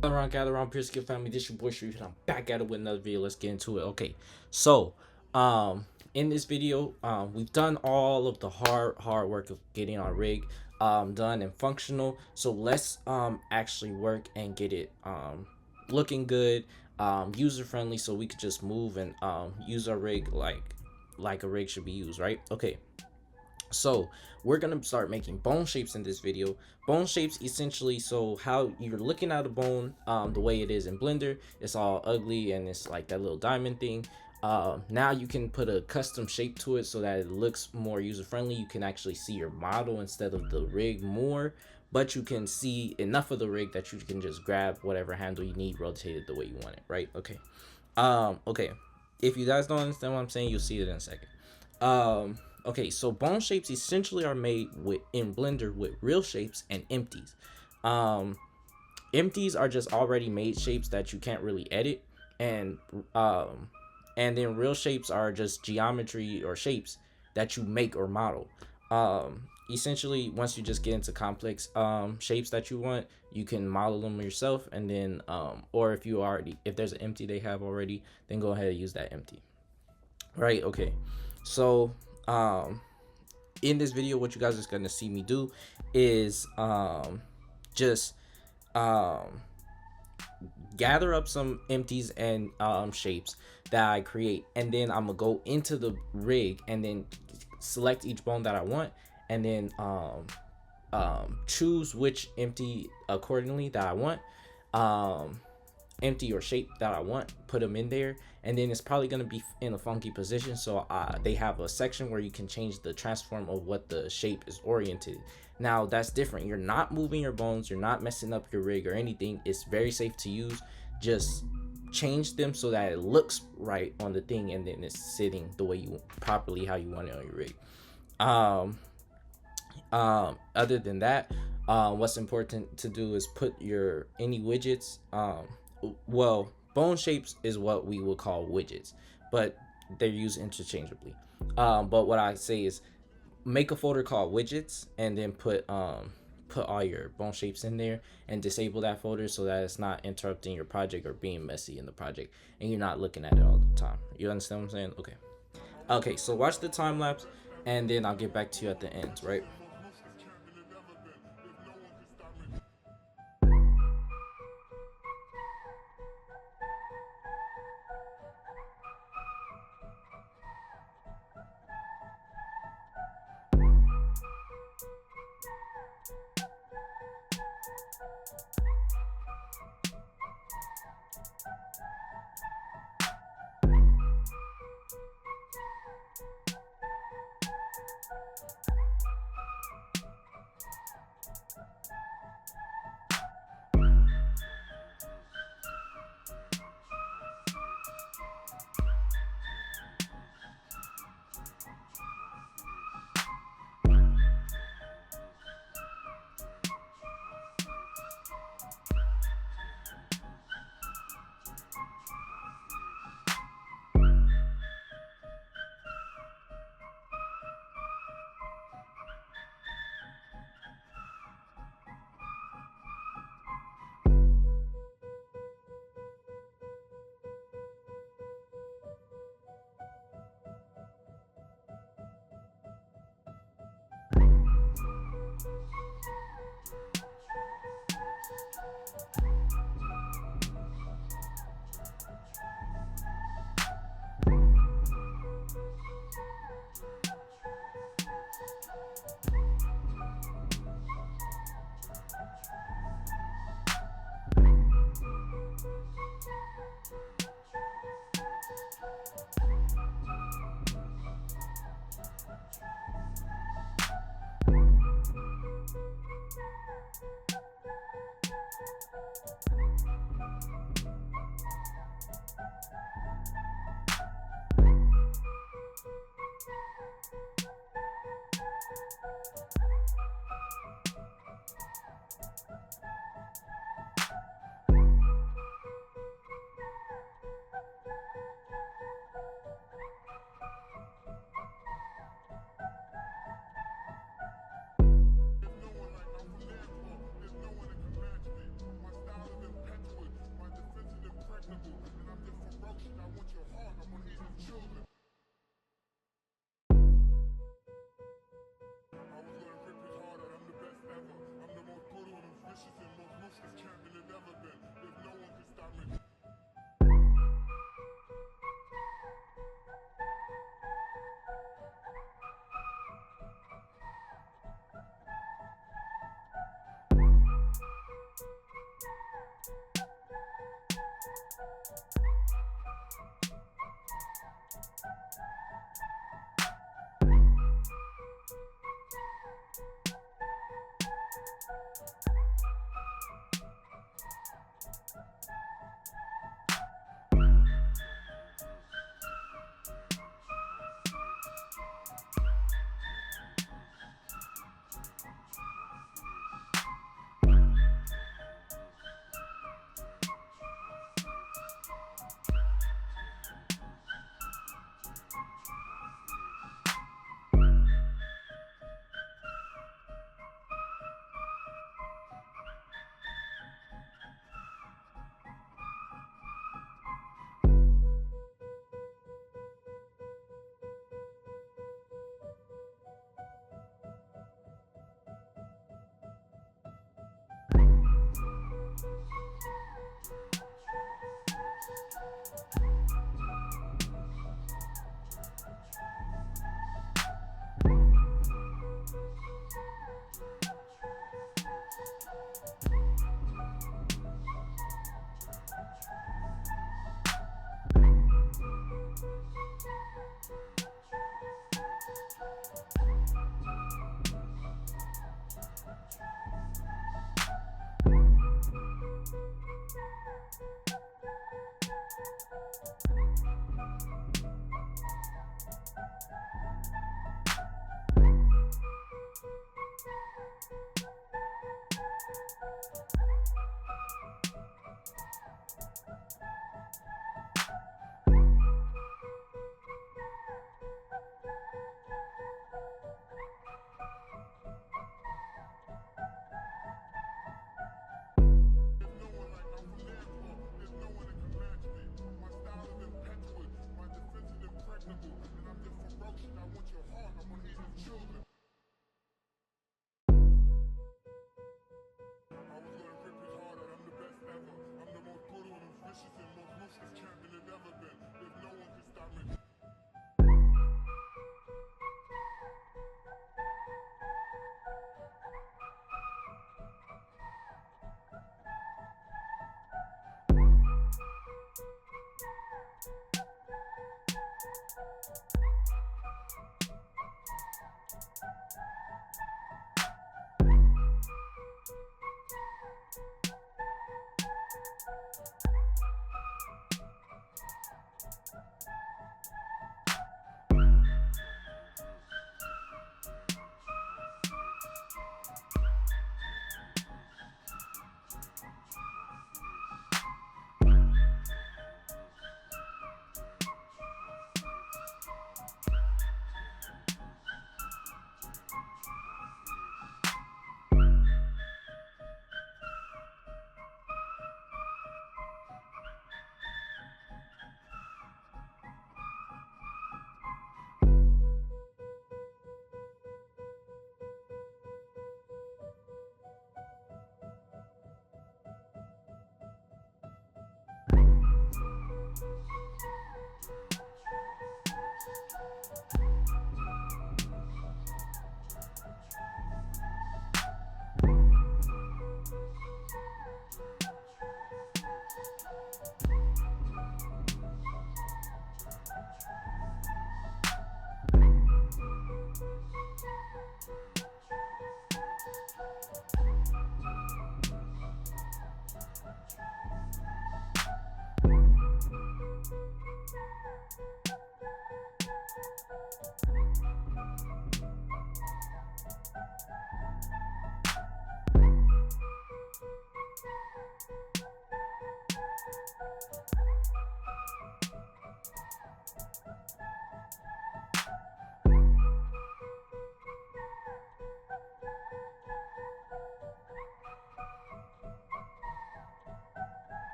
Gather around, PureSkill family. This your boy Sharif, and I'm back at it with another video. Let's get into it. Okay, so in this video, we've done all of the hard work of getting our rig done and functional. So let's actually work and get it looking good, user friendly, so we could just move and use our rig like a rig should be used, right? Okay, so we're gonna start making bone shapes in this video. Bone shapes essentially, so how you're looking at a bone, the way it is in Blender, it's all ugly and it's like that little diamond thing. Now you can put a custom shape to it so that it looks more user friendly. You can actually see your model instead of the rig more, but you can see enough of the rig that you can just grab whatever handle you need, rotate it the way you want it, right? Okay. Okay, if you guys don't understand what I'm saying, you'll see it in a second. Okay, so bone shapes essentially are made with in Blender with real shapes and empties. Um, Empties are just already made shapes that you can't really edit, and um, and then real shapes are just geometry or shapes that you make or model. Essentially, once you just get into complex shapes that you want, you can model them yourself, and then or if there's an empty they have already, then go ahead and use that empty. Right? Okay. So in this video, what you guys are gonna see me do is just um gather up some empties and shapes that I create, and then I'm gonna go into the rig and then select each bone that I want, and then choose which empty accordingly that I want, um empty or shape that I want, put them in there, and then it's probably going to be in a funky position. So they have a section where you can change the transform of what the shape is oriented. Now that's different. You're not moving your bones, you're not messing up your rig or anything. It's very safe to use. Just change them so that it looks right on the thing, and then it's sitting the way you properly how you want it on your rig. um Other than that, what's important to do is put your any widgets, well, bone shapes is what we would call widgets, but they're used interchangeably. But what I say is make a folder called widgets, and then put all your bone shapes in there, and disable that folder so that it's not interrupting your project or being messy in the project, and you're not looking at it all the time. You understand what I'm saying? Okay. Okay, so watch the time lapse, and then I'll get back to you at the end, right?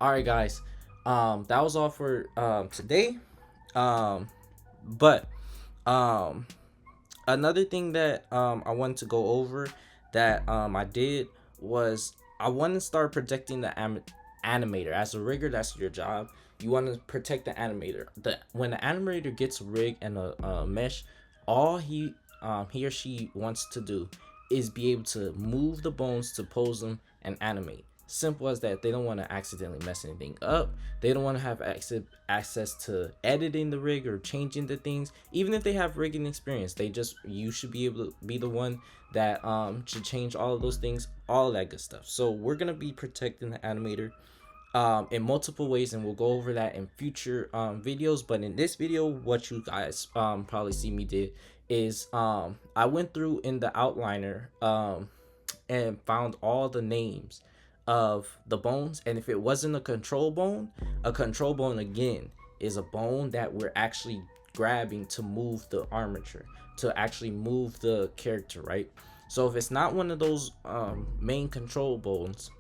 All right, guys. That was all for today. Um, but um, another thing that I wanted to go over that I did was I want to start protecting the animator. As a rigger, that's your job. You want to protect the animator. When the animator gets a rig and a mesh, all he or she wants to do is be able to move the bones to pose them and animate. Simple as that. They don't want to accidentally mess anything up. They don't want to have access to editing the rig or changing the things. Even if they have rigging experience, you should be able to be the one that should change all of those things, all of that good stuff. So we're gonna be protecting the animator in multiple ways, and we'll go over that in future videos. But in this video, what you guys probably see me did is I went through in the outliner and found all the names of the bones. And if it wasn't a control bone again is a bone that we're actually grabbing to move the armature, to actually move the character, right? So if it's not one of those main control bones,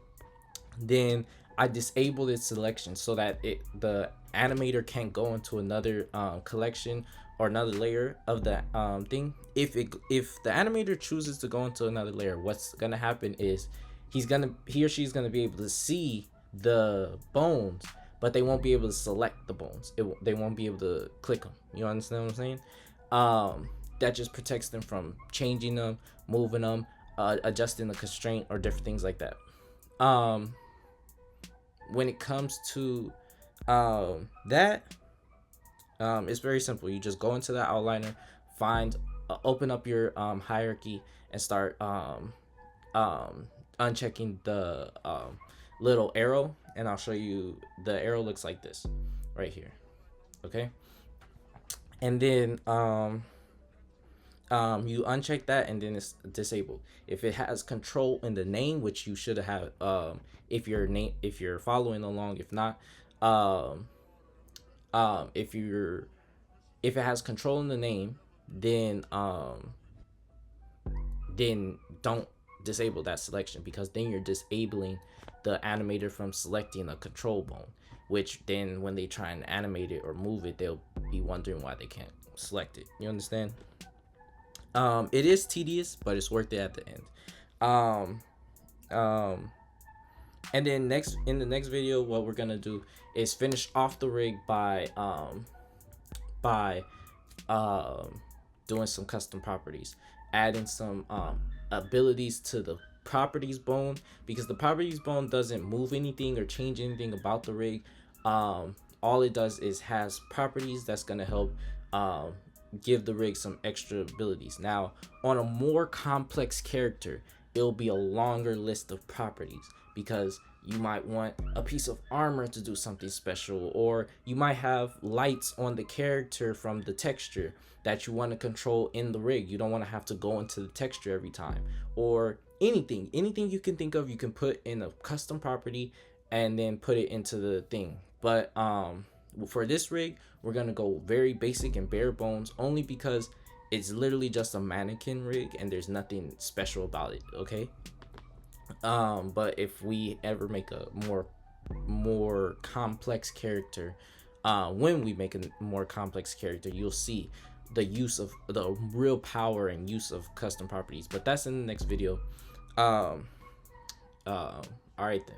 then I disable its selection so that the animator can't go into another collection or another layer of the thing. If the animator chooses to go into another layer, what's gonna happen is he or she's gonna be able to see the bones, but they won't be able to select the bones. They won't be able to click them. You understand what I'm saying? That just protects them from changing them, moving them, adjusting the constraint, or different things like that. When it comes to that, it's very simple. You just go into the outliner, open up your hierarchy, and start unchecking the little arrow, and I'll show you. The arrow looks like this right here. Okay, and then you uncheck that, and then it's disabled. If it has control in the name, which you should have, if you're following along. If not, if it has control in the name, then don't disable that selection, because then you're disabling the animator from selecting a control bone, which then when they try and animate it or move it, they'll be wondering why they can't select it. You understand? It is tedious, but it's worth it at the end. And then in the next video, what we're gonna do is finish off the rig by doing some custom properties, adding some abilities to the properties bone, because the properties bone doesn't move anything or change anything about the rig. All it does is has properties that's gonna help give the rig some extra abilities. Now, on a more complex character, it'll be a longer list of properties, because you might want a piece of armor to do something special, or you might have lights on the character from the texture that you want to control in the rig. You don't want to have to go into the texture every time, or anything you can think of, you can put in a custom property and then put it into the thing. But for this rig, we're gonna go very basic and bare bones, only because it's literally just a mannequin rig and there's nothing special about it. Okay. But if we ever make a more complex character, when we make a more complex character, you'll see the use of the real power and use of custom properties. But that's in the next video. All right then.